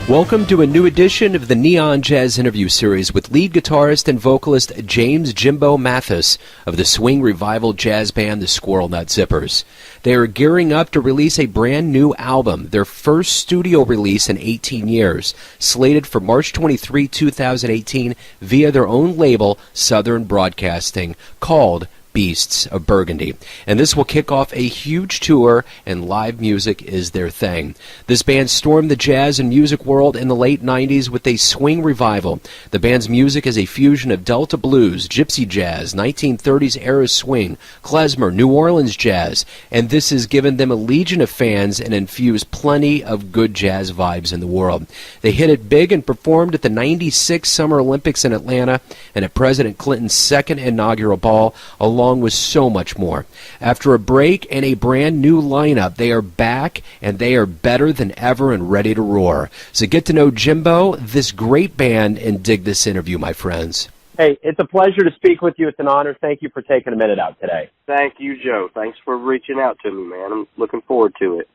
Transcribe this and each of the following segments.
Welcome to a new edition of the Neon Jazz Interview Series with lead guitarist and vocalist James Jimbo Mathus of the swing revival jazz band the Squirrel Nut Zippers. They are gearing up to release a brand new album, their first studio release in 18 years, slated for March 23, 2018 via their own label, Southern Broadcasting, called Beasts of Burgundy. And this will kick off a huge tour, and live music is their thing. This band stormed the jazz and music world in the late 90s with a swing revival. The band's music is a fusion of Delta blues, gypsy jazz, 1930s era swing, klezmer, New Orleans jazz, and this has given them a legion of fans and infused plenty of good jazz vibes in the world. They hit it big and performed at the 96 Summer Olympics in Atlanta and at President Clinton's second inaugural ball, along with so much more. After a break and a brand new lineup, they are back and they are better than ever and ready to roar. So get to know Jimbo, this great band, and dig this interview, my friends. Hey, it's a pleasure to speak with you. It's an honor. Thank you for taking a minute out today. Thank you, Joe. Thanks for reaching out to me, man. I'm looking forward to it.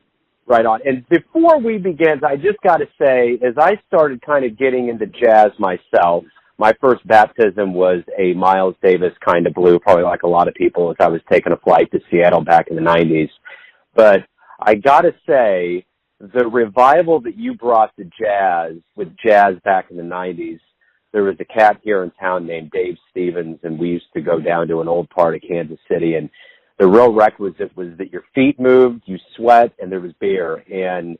Right on. And before we begin, I just got to say, as I started kind of getting into jazz myself, my first baptism was a Miles Davis kind of blue, probably like a lot of people, as I was taking a flight to Seattle back in the 90s. But I got to say, the revival that you brought to jazz, with jazz back in the 90s, there was a cat here in town named Dave Stevens, and we used to go down to an old part of Kansas City, and the real requisite was that your feet moved, you sweat, and there was beer. And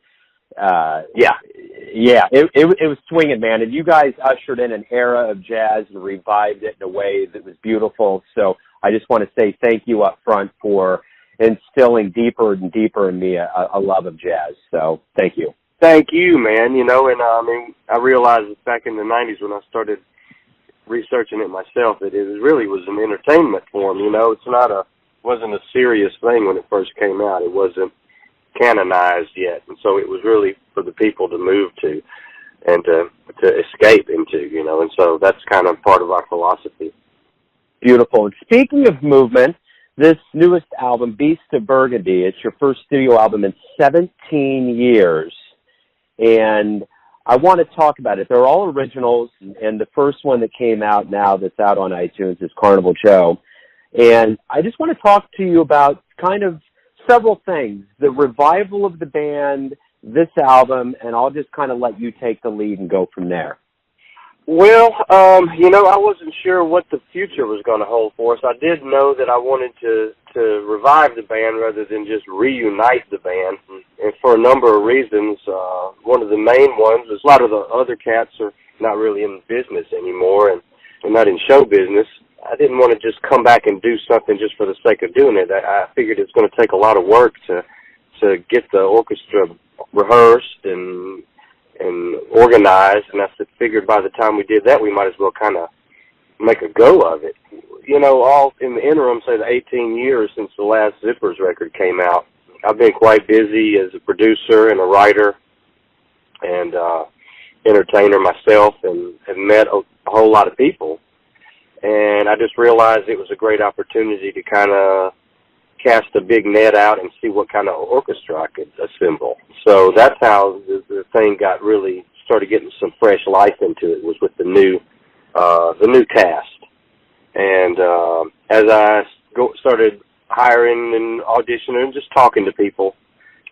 it was swinging, man. And you guys ushered in an era of jazz and revived it in a way that was beautiful. So I just want to say thank you up front for instilling deeper and deeper in me a love of jazz. So thank you. Thank you, man. You know, and I realized back in the 90s when I started researching it myself that it really was an entertainment form. You know, wasn't a serious thing when it first came out. It wasn't canonized yet, and so it was really for the people to move to and to escape into, you know, and so that's kind of part of our philosophy. Beautiful. And speaking of movement, this newest album, Beasts of Burgundy, it's your first studio album in 17 years, and I want to talk about it. They're all originals, and the first one that came out now that's out on iTunes is Carnival Joe, and I just want to talk to you about kind of several things, the revival of the band, this album, and I'll just kind of let you take the lead and go from there. Well, you know, I wasn't sure what the future was going to hold for us. I did know that I wanted to revive the band rather than just reunite the band, and for a number of reasons. One of the main ones is a lot of the other cats are not really in business anymore, and they're not in show business. I didn't want to just come back and do something just for the sake of doing it. I figured it's going to take a lot of work to get the orchestra rehearsed and organized, and I figured by the time we did that, we might as well kind of make a go of it. You know, all in the interim, say the 18 years since the last Zippers record came out, I've been quite busy as a producer and a writer and entertainer myself, and have met a whole lot of people. And I just realized it was a great opportunity to kind of cast a big net out and see what kind of orchestra I could assemble. So that's how the thing started getting some fresh life into it, was with the new cast. And as I started hiring and auditioning and just talking to people,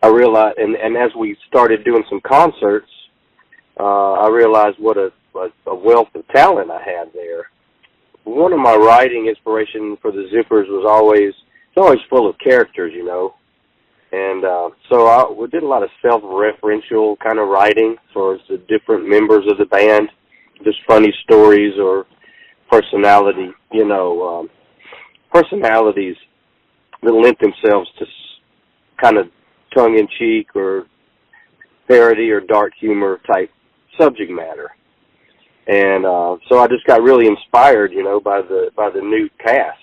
I realized, and as we started doing some concerts, I realized what a wealth of talent I had there. One of my writing inspiration for the Zippers was always full of characters, you know. And so we did a lot of self-referential kind of writing for the different members of the band, just funny stories or personalities that lent themselves to kind of tongue-in-cheek or parody or dark humor type subject matter. And so I just got really inspired, you know, by the new cast,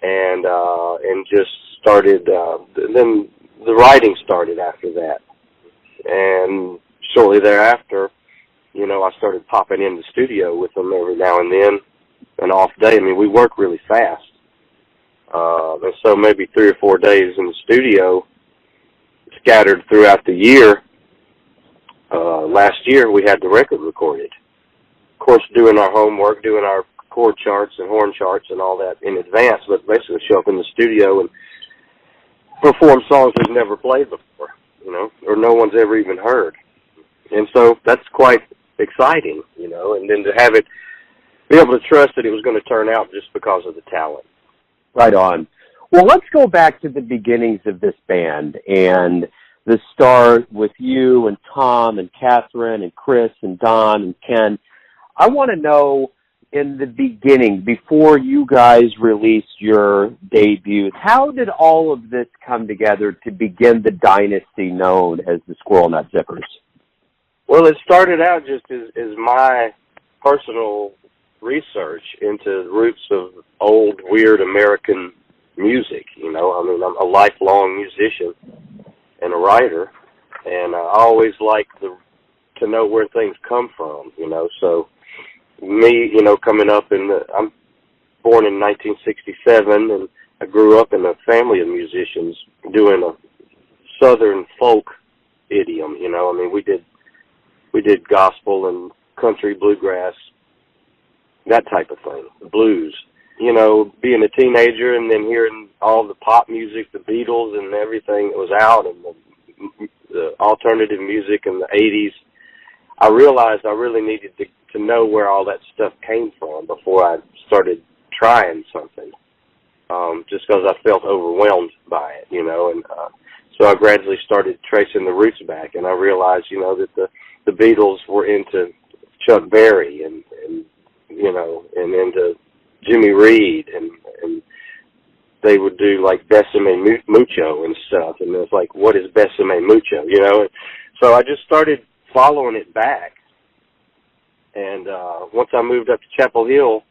and just started. Then the writing started after that, and shortly thereafter, you know, I started popping in the studio with them every now and then, an off day. I mean, we work really fast, and so maybe 3 or 4 days in the studio, scattered throughout the year. last year we had the record recorded. Of course, doing our homework, doing our chord charts and horn charts and all that in advance, but basically show up in the studio and perform songs we've never played before, you know, or no one's ever even heard. And so that's quite exciting, you know, and then to have it, be able to trust that it was going to turn out just because of the talent. Right on. Well, let's go back to the beginnings of this band and the start with you and Tom and Catherine and Chris and Don and Ken. I want to know, in the beginning, before you guys released your debuts, how did all of this come together to begin the dynasty known as the Squirrel Nut Zippers? Well, it started out just as my personal research into the roots of old, weird American music. You know, I mean, I'm a lifelong musician and a writer, and I always like to know where things come from, you know. So me, you know, coming up I'm born in 1967, and I grew up in a family of musicians doing a southern folk idiom, you know. I mean, we did gospel and country, bluegrass, that type of thing, blues. You know, being a teenager and then hearing all the pop music, the Beatles and everything that was out, and the alternative music in the 80s, I realized I really needed to know where all that stuff came from before I started trying something, just because I felt overwhelmed by it, you know. And so I gradually started tracing the roots back, and I realized, you know, that the Beatles were into Chuck Berry and you know, and into Jimmy Reed, and they would do like Besame Mucho and stuff, and it was like, what is Besame Mucho, you know? And so I just started following it back, and once I moved up to Chapel Hill,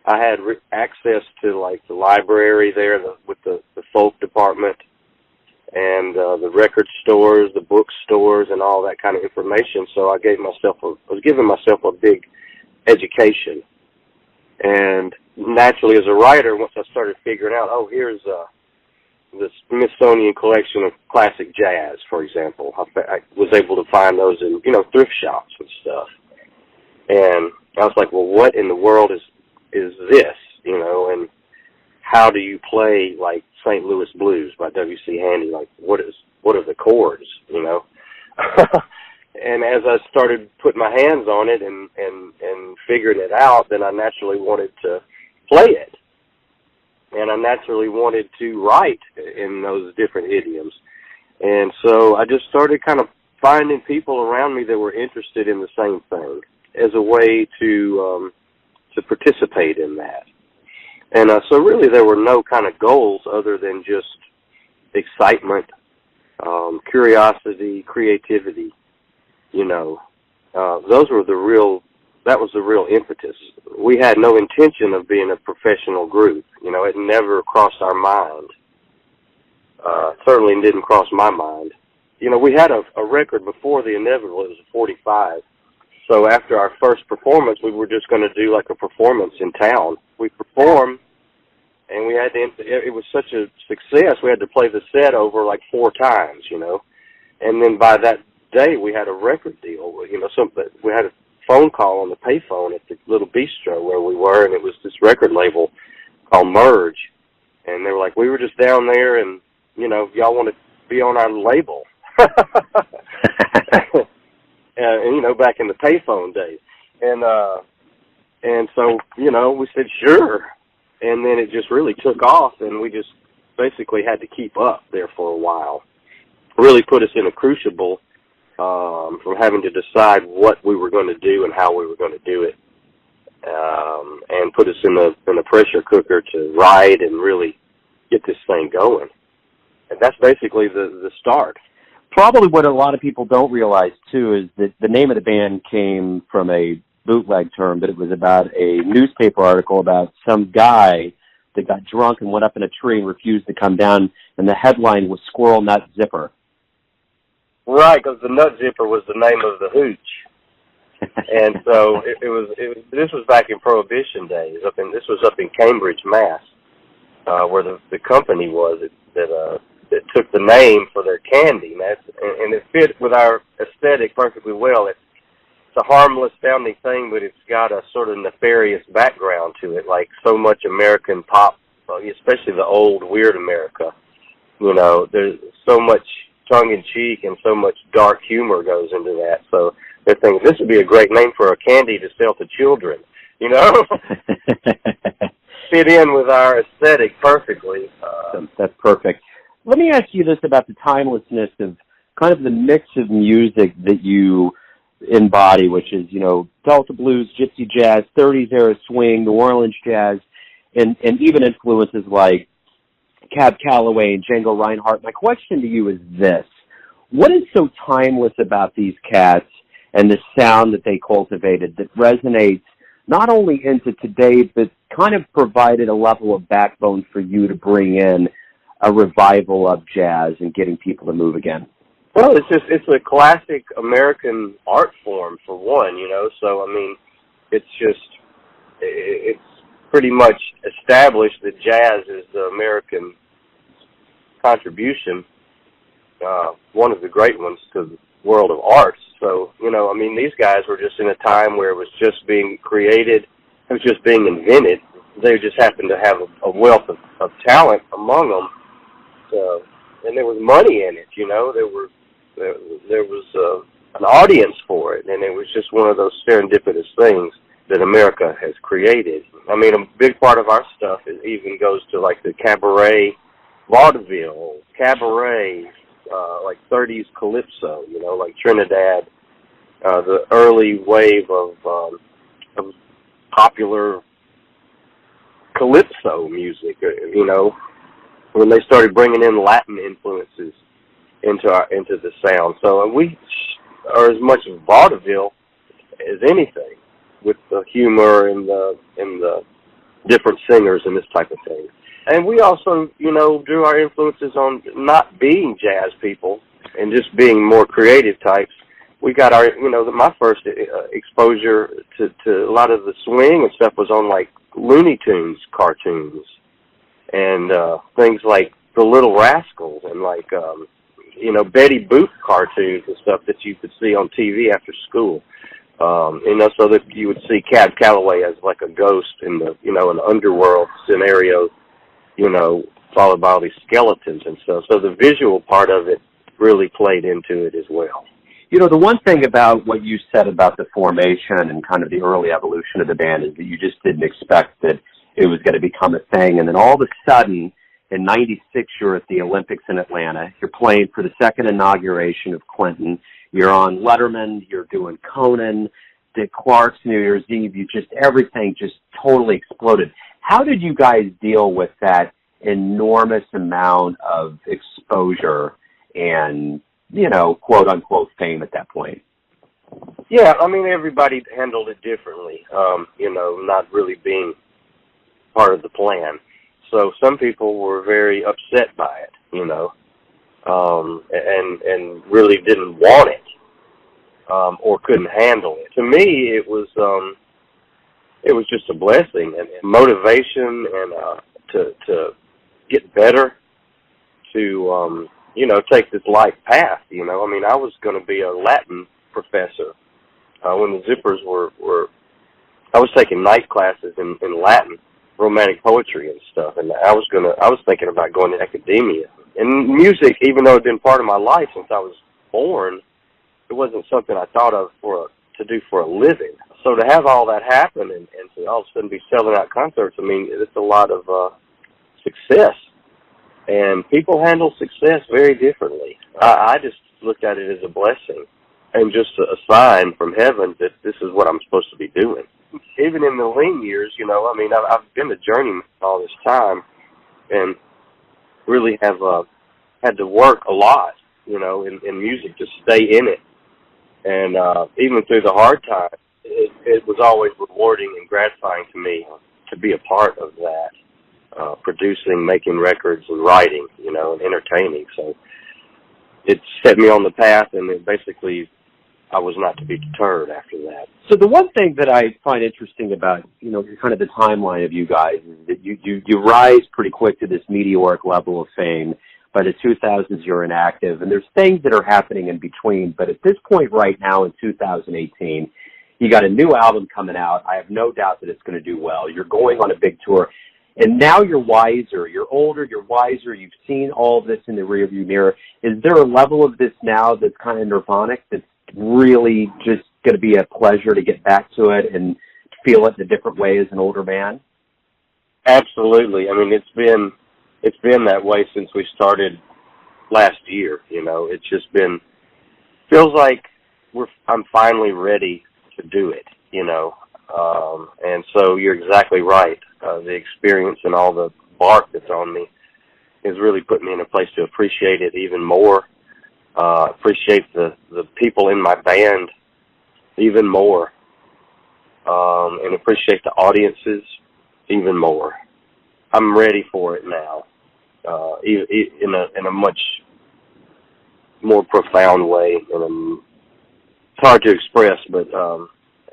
I had access to like the library there with the folk department and the record stores, the bookstores, and all that kind of information. So I was giving myself a big education. And naturally, as a writer, once I started figuring out, oh, here's the Smithsonian collection of classic jazz, for example. I was able to find those in, you know, thrift shops and stuff. And I was like, well, what in the world is this, you know, and how do you play like St. Louis Blues by W.C. Handy? Like, what are the chords, you know? And as I started putting my hands on it and figuring it out, then I naturally wanted to play it. And I naturally wanted to write in those different idioms. And so I just started kind of finding people around me that were interested in the same thing as a way to participate in that. And so really there were no kind of goals other than just excitement, curiosity, creativity. You know, that was the real impetus. We had no intention of being a professional group. You know, it never crossed our mind. Certainly didn't cross my mind. You know, we had a record before the inaugural. It was a 45. So after our first performance, we were just going to do like a performance in town. We performed, and we had it was such a success, we had to play the set over like 4 times, you know. And then by that day, we had a record deal. You know, we had a phone call on the payphone at the little bistro where we were, and it was this record label called Merge. And they were like, we were just down there, and, you know, y'all want to be on our label. And, you know, back in the payphone days. And so, you know, we said, sure. And then it just really took off, and we just basically had to keep up there for a while. Really put us in a crucible from having to decide what we were going to do and how we were going to do it, and put us in a pressure cooker to write and really get this thing going. And that's basically the start. Probably what a lot of people don't realize, too, is that the name of the band came from a bootleg term, but it was about a newspaper article about some guy that got drunk and went up in a tree and refused to come down, and the headline was Squirrel Nut Zipper. Right, because the Nut Zipper was the name of the hooch. And so this was back in Prohibition days. This was up in Cambridge, Mass, where the company was that that took the name for their candy, and it fit with our aesthetic perfectly well. It's a harmless sounding thing, but it's got a sort of nefarious background to it, like so much American pop, especially the old weird America. You know, there's so much tongue-in-cheek and so much dark humor goes into that. So they're thinking this would be a great name for a candy to sell to children, you know? Fit in with our aesthetic perfectly. That's perfect. Let me ask you this about the timelessness of kind of the mix of music that you embody, which is, you know, Delta blues, gypsy jazz, 30s era swing, New Orleans jazz, and even influences like Cab Calloway and Django Reinhardt. My question to you is this: what is so timeless about these cats and the sound that they cultivated that resonates not only into today, but kind of provided a level of backbone for you to bring in a revival of jazz and getting people to move again? Well, it's a classic American art form, for one, you know, so, I mean, it's pretty much established that jazz is the American contribution, one of the great ones to the world of arts. So, you know, I mean, these guys were just in a time where it was just being created, it was just being invented. They just happened to have a wealth of talent among them, and there was money in it, you know, there was an audience for it, and it was just one of those serendipitous things that America has created. I mean, a big part of our stuff even goes to like the cabaret, vaudeville, cabaret, like 30s calypso, you know, like Trinidad, the early wave of popular calypso music, you know, when they started bringing in Latin influences into the sound. So we are as much of vaudeville as anything, with the humor and the different singers and this type of thing. And we also, you know, drew our influences on not being jazz people and just being more creative types. We got our, you know, my first exposure to a lot of the swing and stuff was on like Looney Tunes cartoons and things like The Little Rascals and like, you know, Betty Boop cartoons and stuff that you could see on TV after school. You know, so that you would see Cab Calloway as like a ghost in the, you know, an underworld scenario, you know, followed by all these skeletons and stuff. So the visual part of it really played into it as well. You know, the one thing about what you said about the formation and kind of the early evolution of the band is that you just didn't expect that it was going to become a thing. And then all of a sudden, in 96, you're at the Olympics in Atlanta. You're playing for the second inauguration of Clinton. You're on Letterman. You're doing Conan, Dick Clark's New Year's Eve. Everything just totally exploded. How did you guys deal with that enormous amount of exposure and, you know, quote unquote fame at that point? Yeah, I mean, everybody handled it differently, you know, not really being part of the plan. So some people were very upset by it, you know, and really didn't want it, or couldn't handle it. To me, it was just a blessing and motivation and to get better, to you know, take this life path. You know, I mean, I was going to be a Latin professor when the Zippers were. I was taking night classes in Latin, romantic poetry and stuff, and I was thinking about going to academia. And music, even though it had been part of my life since I was born, it wasn't something I thought of to do for a living. So to have all that happen and to all of a sudden be selling out concerts, I mean, it's a lot of success. And people handle success very differently. I just looked at it as a blessing and just a sign from heaven that this is what I'm supposed to be doing. Even in the lean years, you know, I mean, I've been a journeyman all this time and really have had to work a lot, you know, in music to stay in it. And even through the hard times, it was always rewarding and gratifying to me to be a part of that, producing, making records, and writing, you know, and entertaining. So it set me on the path, and it basically I was not to be deterred after that. So the one thing that I find interesting about, you know, kind of the timeline of you guys is that you rise pretty quick to this meteoric level of fame, By the 2000s, you're inactive, and there's things that are happening in between. But at this point right now in 2018, you got a new album coming out. I have no doubt that it's going to do well. You're going on a big tour, and now you're wiser. You're older, you're wiser. You've seen all of this in the rearview mirror. Is there a level of this now that's kind of nirvanic, that's really just going to be a pleasure to get back to it and feel it in a different way as an older man? Absolutely. I mean, it's been that way since we started last year. You know, it's just been, feels like I'm finally ready to do it, you know. And so you're exactly right. The experience and all the bark that's on me has really put me in a place to appreciate it even more, appreciate the people in my band even more, and appreciate the audiences even more. I'm ready for it now, in a much more profound way. And it's hard to express, but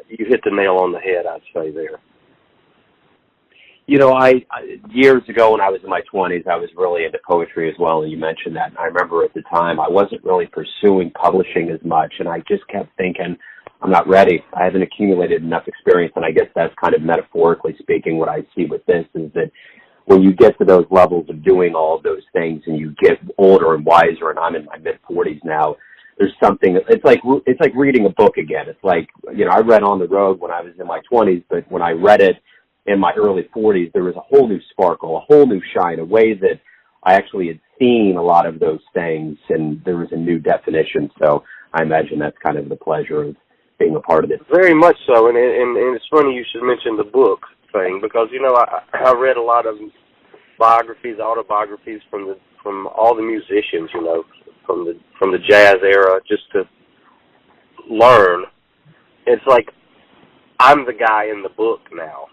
you hit the nail on the head, I'd say there. You know, I years ago when I was in my 20s, I was really into poetry as well, and you mentioned that. And I remember at the time I wasn't really pursuing publishing as much, and I just kept thinking, I'm not ready. I haven't accumulated enough experience, and I guess that's kind of metaphorically speaking what I see with this, is that when you get to those levels of doing all of those things and you get older and wiser, and I'm in my mid-40s now, there's something, it's like reading a book again. It's like, you know, I read On the Road when I was in my 20s, but when I read it in my early 40s, there was a whole new sparkle, a whole new shine, a way that I actually had seen a lot of those things, and there was a new definition. So I imagine that's kind of the pleasure of being a part of it. Very much so, and it's funny you should mention the book thing, because, you know, I read a lot of biographies, autobiographies from all the musicians, you know, from the jazz era, just to learn. It's like I'm the guy in the book now.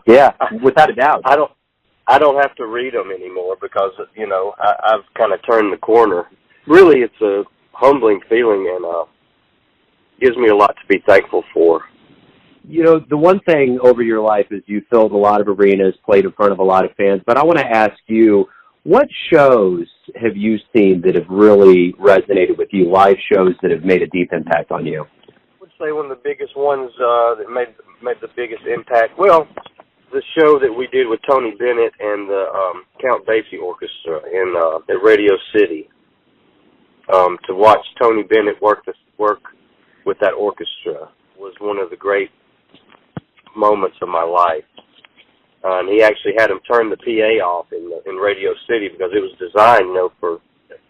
Yeah, without a doubt. I don't have to read them anymore because, you know, I've kind of turned the corner. Really, it's a humbling feeling, and gives me a lot to be thankful for. You know, the one thing over your life is you filled a lot of arenas, played in front of a lot of fans, but I want to ask you, what shows have you seen that have really resonated with you, live shows that have made a deep impact on you? I would say one of the biggest ones that made the biggest impact, well, the show that we did with Tony Bennett and the Count Basie Orchestra at Radio City. To watch Tony Bennett work with that orchestra was one of the great moments of my life. And he actually had him turn the PA off in Radio City because it was designed, you know, for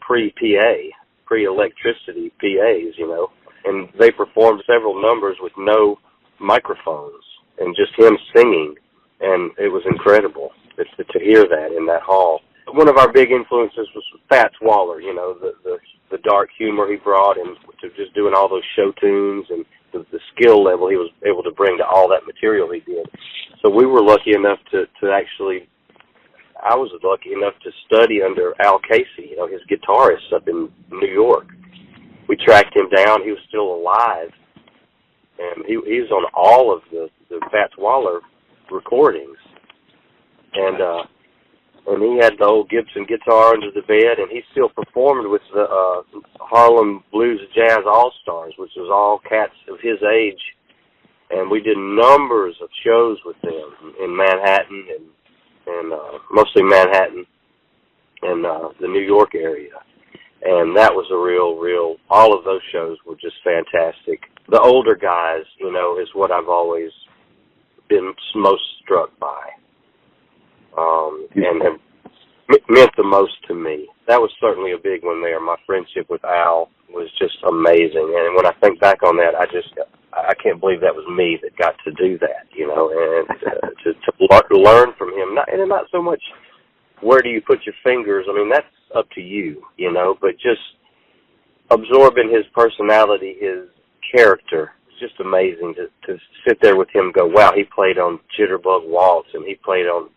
pre-PA, pre-electricity PAs, you know. And they performed several numbers with no microphones and just him singing, and it was incredible to hear that in that hall. One of our big influences was Fats Waller, you know, the dark humor he brought, and to just doing all those show tunes, and the skill level he was able to bring to all that material he did. So we were lucky enough to actually, I was lucky enough to study under Al Casey, you know, his guitarist up in New York. We tracked him down. He was still alive, and he was on all of the Fats Waller recordings. And he had the old Gibson guitar under the bed, and he still performed with the Harlem Blues Jazz All-Stars, which was all cats of his age. And we did numbers of shows with them in Manhattan and mostly Manhattan and the New York area. And that was a real, all of those shows were just fantastic. The older guys, you know, is what I've always been most struck by. And have meant the most to me. That was certainly a big one there. My friendship with Al was just amazing. And when I think back on that, I can't believe that was me that got to do that, you know, and to learn from him. And not so much where do you put your fingers. I mean, that's up to you, you know, but just absorbing his personality, his character. It's just amazing to sit there with him and go, wow, he played on Jitterbug Waltz, and he played on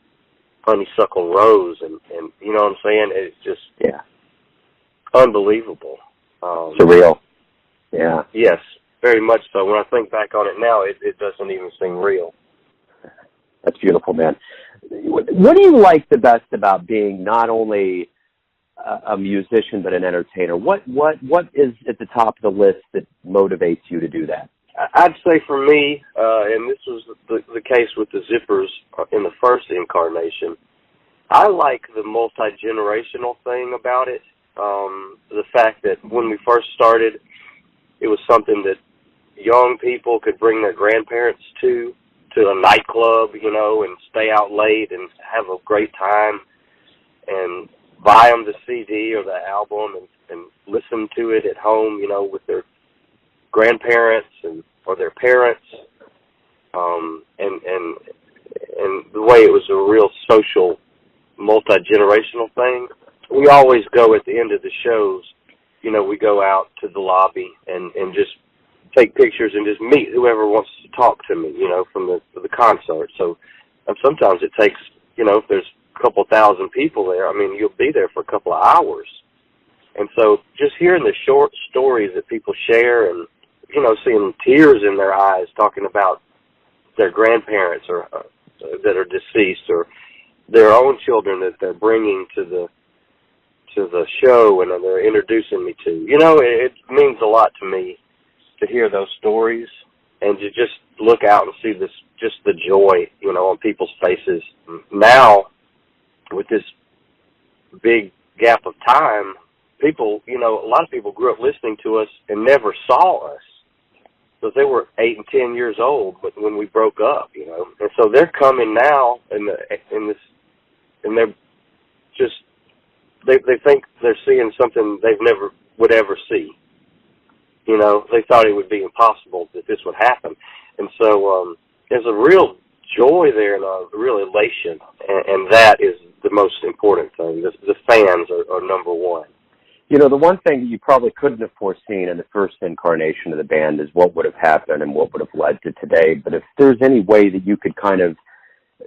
Honeysuckle Rose, and you know what I'm saying? It's just unbelievable. Surreal. Yeah. Yes, very much so. When I think back on it now, it doesn't even seem real. That's beautiful, man. What do you like the best about being not only a musician but an entertainer? What is at the top of the list that motivates you to do that? I'd say for me, and this was the case with the Zippers in the first incarnation, I like the multi-generational thing about it. The fact that when we first started, it was something that young people could bring their grandparents to a nightclub, and stay out late and have a great time and buy them the CD or the album and listen to it at home, with their grandparents or their parents. And the way it was a real social, multi-generational thing. We always go at the end of the shows, we go out to the lobby and just take pictures and just meet whoever wants to talk to me, from the concert. So sometimes it takes, if there's a couple thousand people there, you'll be there for a couple of hours. And so just hearing the short stories that people share and, seeing tears in their eyes talking about their grandparents or that are deceased or their own children that they're bringing to the show and they're introducing me to. It means a lot to me to hear those stories and to just look out and see just the joy, on people's faces. Now, with this big gap of time, people, a lot of people grew up listening to us and never saw us. So they were 8 and 10 years old, but when we broke up, and so they're coming now and they're just, they think they're seeing something they've never would ever see. They thought it would be impossible that this would happen. And so there's a real joy there and a real elation, and that is the most important thing. The fans are number one. The one thing that you probably couldn't have foreseen in the first incarnation of the band is what would have happened and what would have led to today. But if there's any way that you could kind of,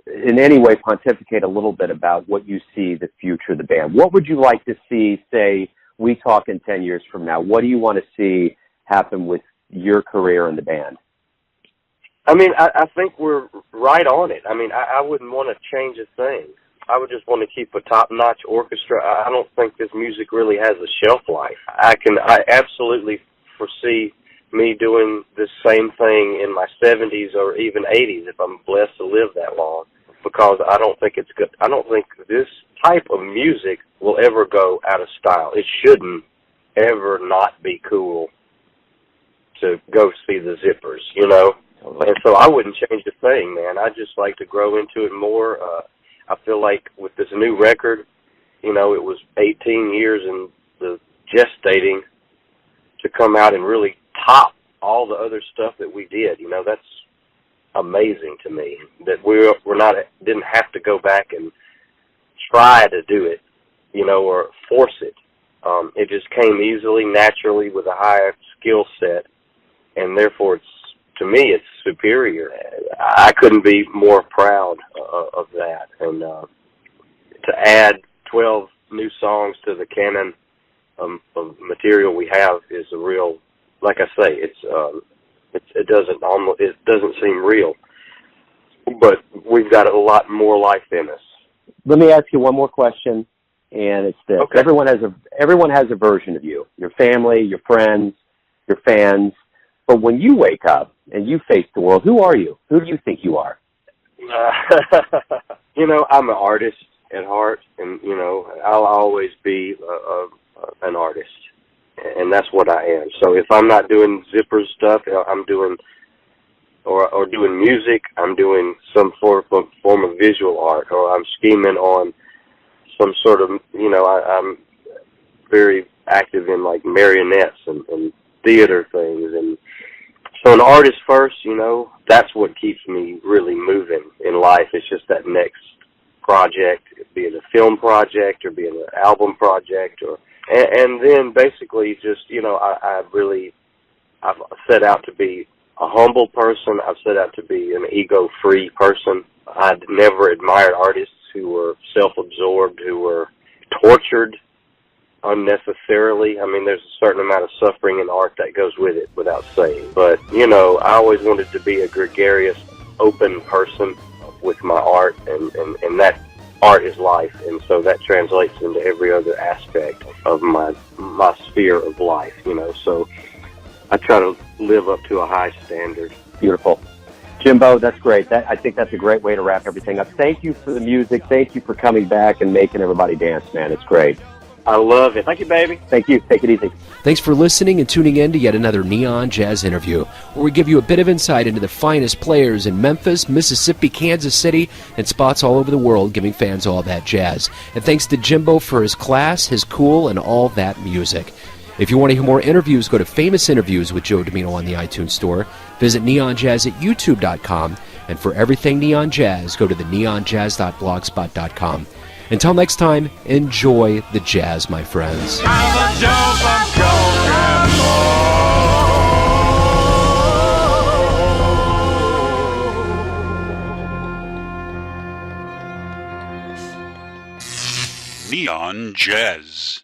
in any way, pontificate a little bit about what you see the future of the band, what would you like to see, say, we talk in 10 years from now? What do you want to see happen with your career in the band? I think we're right on it. I wouldn't want to change a thing. I would just want to keep a top-notch orchestra. I don't think this music really has a shelf life. I absolutely foresee me doing the same thing in my 70s or even 80s if I'm blessed to live that long, because I don't think it's good. I don't think this type of music will ever go out of style. It shouldn't ever not be cool to go see the Zippers, And so I wouldn't change a thing, man. I'd just like to grow into it more. I feel like with this new record, it was 18 years in the gestating to come out and really top all the other stuff that we did. That's amazing to me that didn't have to go back and try to do it, or force it. It just came easily, naturally, with a higher skill set, and therefore to me, it's superior. I couldn't be more proud of that. And to add 12 new songs to the canon of material we have is a real, like I say, it doesn't seem real. But we've got a lot more life in us. Let me ask you one more question, and it's this: okay. Everyone has a version of you. Your family, your friends, your fans. But when you wake up and you face the world, who are you? Who do you think you are? I'm an artist at heart, and, I'll always be an artist, and that's what I am. So if I'm not doing Zippers stuff, I'm doing, or doing music, I'm doing some form of visual art, or I'm scheming on some sort of, I'm very active in, like, marionettes and theater things, and so an artist first, that's what keeps me really moving in life. It's just that next project, be it a film project or be it an album project, and then basically just, I've set out to be a humble person. I've set out to be an ego-free person. I'd never admired artists who were self-absorbed, who were tortured unnecessarily. There's a certain amount of suffering in art that goes with it, without saying. But, I always wanted to be a gregarious, open person with my art, and that art is life, and so that translates into every other aspect of my sphere of life, you know. So I try to live up to a high standard. Beautiful. Jimbo, that's great. I think that's a great way to wrap everything up. Thank you for the music. Thank you for coming back and making everybody dance, man. It's great. I love it. Thank you, baby. Thank you. Take it easy. Thanks for listening and tuning in to yet another Neon Jazz interview, where we give you a bit of insight into the finest players in Memphis, Mississippi, Kansas City, and spots all over the world, giving fans all that jazz. And thanks to Jimbo for his class, his cool, and all that music. If you want to hear more interviews, go to Famous Interviews with Joe Domino on the iTunes Store. Visit neonjazz at youtube.com. And for everything Neon Jazz, go to the neonjazz.blogspot.com. Until next time, enjoy the jazz, my friends. Neon Jazz.